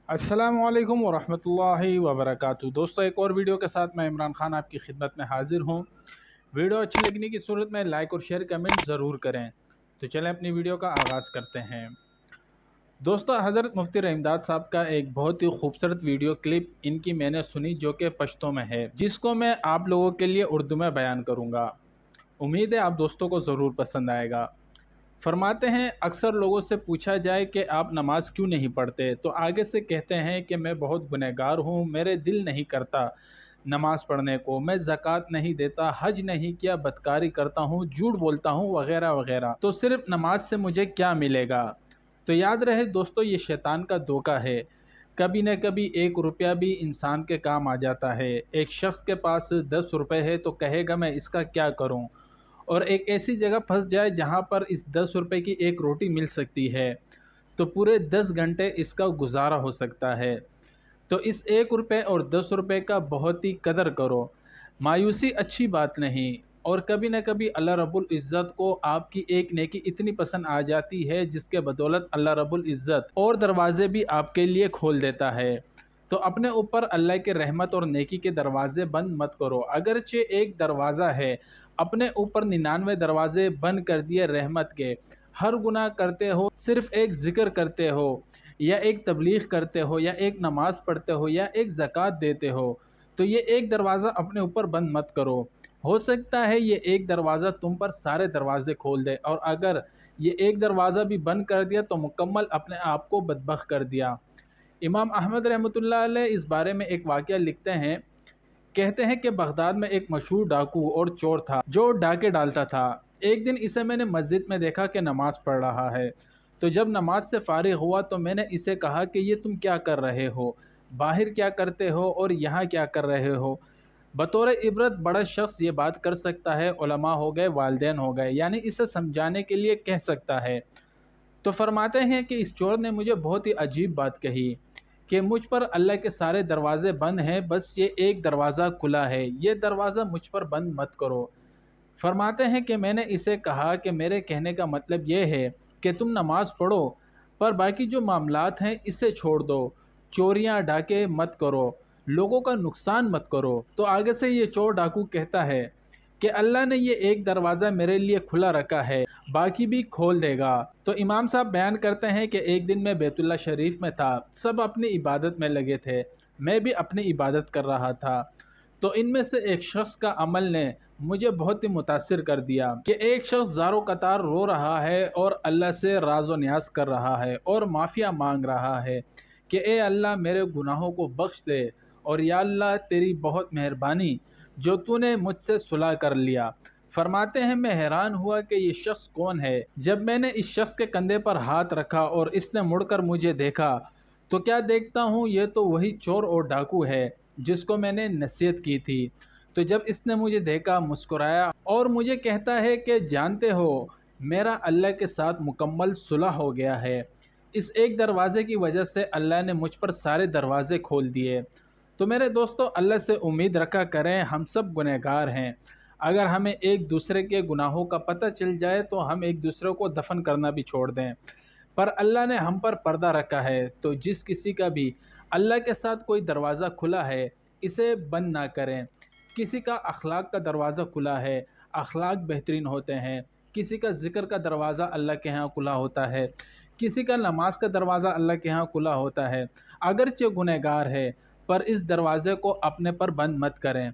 अस्सलाम वालेकुम वरहमतुल्लाहि वबरकातुहू। दोस्तों, एक और वीडियो के साथ मैं इमरान खान आपकी खिदमत में हाजिर हूँ। वीडियो अच्छी लगने की सूरत में लाइक और शेयर कमेंट ज़रूर करें। तो चलें अपनी वीडियो का आगाज़ करते हैं। दोस्तों, हज़रत मुफ्ती रहीमदाद साहब का एक बहुत ही खूबसूरत वीडियो क्लिप इनकी मैंने सुनी, जो कि पश्तो में है, जिसको मैं आप लोगों के लिए उर्दू में बयान करूँगा। उम्मीद है आप दोस्तों को ज़रूर पसंद आएगा। फरमाते हैं, अक्सर लोगों से पूछा जाए कि आप नमाज क्यों नहीं पढ़ते, तो आगे से कहते हैं कि मैं बहुत गुनहगार हूँ, मेरे दिल नहीं करता नमाज पढ़ने को, मैं ज़कात नहीं देता, हज नहीं किया, बदकारी करता हूँ, झूठ बोलता हूँ, वगैरह वगैरह। तो सिर्फ नमाज से मुझे क्या मिलेगा? तो याद रहे दोस्तों, ये शैतान का धोखा है। कभी न कभी 1 रुपया भी इंसान के काम आ जाता है। एक शख्स के पास 10 रुपये है तो कहेगा मैं इसका क्या करूं, और एक ऐसी जगह फंस जाए जहां पर इस 10 रुपये की एक रोटी मिल सकती है, तो पूरे 10 घंटे इसका गुजारा हो सकता है। तो इस 1 रुपये और 10 रुपये का बहुत ही कदर करो। मायूसी अच्छी बात नहीं। और कभी न कभी अल्लाह रब्बुल इज़्ज़त को आपकी एक नेकी इतनी पसंद आ जाती है, जिसके बदौलत अल्लाह रब्बुल इज़्ज़त और दरवाज़े भी आपके लिए खोल देता है। तो अपने ऊपर अल्लाह के रहमत और नेकी के दरवाज़े बंद मत करो। अगरचे एक दरवाज़ा है, अपने ऊपर 99 दरवाज़े बंद कर दिए रहमत के। हर गुनाह करते हो, सिर्फ़ एक ज़िक्र करते हो, या एक तबलीग करते हो, या एक नमाज़ पढ़ते हो, या एक ज़कात देते हो, तो ये एक दरवाज़ा अपने ऊपर बंद मत करो। हो सकता है ये एक दरवाज़ा तुम पर सारे दरवाज़े खोल दे, और अगर ये एक दरवाज़ा भी बंद कर दिया तो मुकम्मल अपने आप को बदबख्त कर दिया। इमाम अहमद रहमतुल्लाह अलैह इस बारे में एक वाक़या लिखते हैं। कहते हैं कि बगदाद में एक मशहूर डाकू और चोर था, जो डाके डालता था। एक दिन इसे मैंने मस्जिद में देखा कि नमाज़ पढ़ रहा है। तो जब नमाज से फ़ारिग हुआ तो मैंने इसे कहा कि ये तुम क्या कर रहे हो, बाहर क्या करते हो और यहाँ क्या कर रहे हो? बतौर इबरत बड़ा शख्स ये बात कर सकता है, उलमा हो गए, वालिदैन हो गए, यानी इसे समझाने के लिए कह सकता है। तो फरमाते हैं कि इस चोर ने मुझे बहुत ही अजीब बात कही कि मुझ पर अल्लाह के सारे दरवाज़े बंद हैं, बस ये एक दरवाज़ा खुला है, ये दरवाज़ा मुझ पर बंद मत करो। फरमाते हैं कि मैंने इसे कहा कि मेरे कहने का मतलब ये है कि तुम नमाज़ पढ़ो, पर बाकी जो मामलात हैं इसे छोड़ दो। चोरियां डाके मत करो, लोगों का नुकसान मत करो। तो आगे से ये चोर डाकू कहता है कि अल्लाह ने ये एक दरवाज़ा मेरे लिए खुला रखा है, बाकी भी खोल देगा। तो इमाम साहब बयान करते हैं कि एक दिन मैं बैतुल्लाह शरीफ में था, सब अपनी इबादत में लगे थे, मैं भी अपनी इबादत कर रहा था। तो इनमें से एक शख्स का अमल ने मुझे बहुत ही मुतासिर कर दिया कि एक शख्स ज़ारो कतार रो रहा है और अल्लाह से राज व न्याज कर रहा है और माफ़िया मांग रहा है कि ए अल्लाह मेरे गुनाहों को बख्श दे, और या अल्लाह तेरी बहुत मेहरबानी जो तूने मुझसे सुलह कर लिया। फरमाते हैं, मैं हैरान हुआ कि ये शख्स कौन है। जब मैंने इस शख्स के कंधे पर हाथ रखा और इसने मुड़कर मुझे देखा, तो क्या देखता हूँ, ये तो वही चोर और डाकू है जिसको मैंने नसीहत की थी। तो जब इसने मुझे देखा, मुस्कुराया और मुझे कहता है कि जानते हो, मेरा अल्लाह के साथ मुकम्मल सुलह हो गया है। इस एक दरवाज़े की वजह से अल्लाह ने मुझ पर सारे दरवाज़े खोल दिए। तो मेरे दोस्तों, अल्लाह से उम्मीद रखा करें, हम सब गुनहगार हैं। अगर हमें एक दूसरे के गुनाहों का पता चल जाए तो हम एक दूसरे को दफन करना भी छोड़ दें। पर अल्लाह ने हम पर पर्दा रखा है, तो जिस किसी का भी अल्लाह के साथ कोई दरवाज़ा खुला है, इसे बंद ना करें। किसी का अखलाक का दरवाज़ा खुला है, अखलाक बेहतरीन होते हैं। किसी का ज़िक्र का दरवाज़ा अल्लाह के यहाँ खुला होता है, किसी का नमाज का दरवाज़ा अल्लाह के यहाँ खुला होता है। अगरचे गुनहगार है, पर इस दरवाज़े को अपने पर बंद मत करें।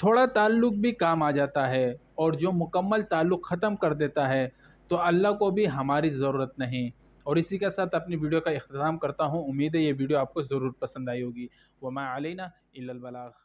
थोड़ा ताल्लुक़ भी काम आ जाता है, और जो मुकम्मल ताल्लुक़ ख़त्म कर देता है, तो अल्लाह को भी हमारी ज़रूरत नहीं। और इसी के साथ अपनी वीडियो का इख्तिताम करता हूँ। उम्मीद है ये वीडियो आपको ज़रूर पसंद आई होगी। वमा अलैना इल्लल बलाग।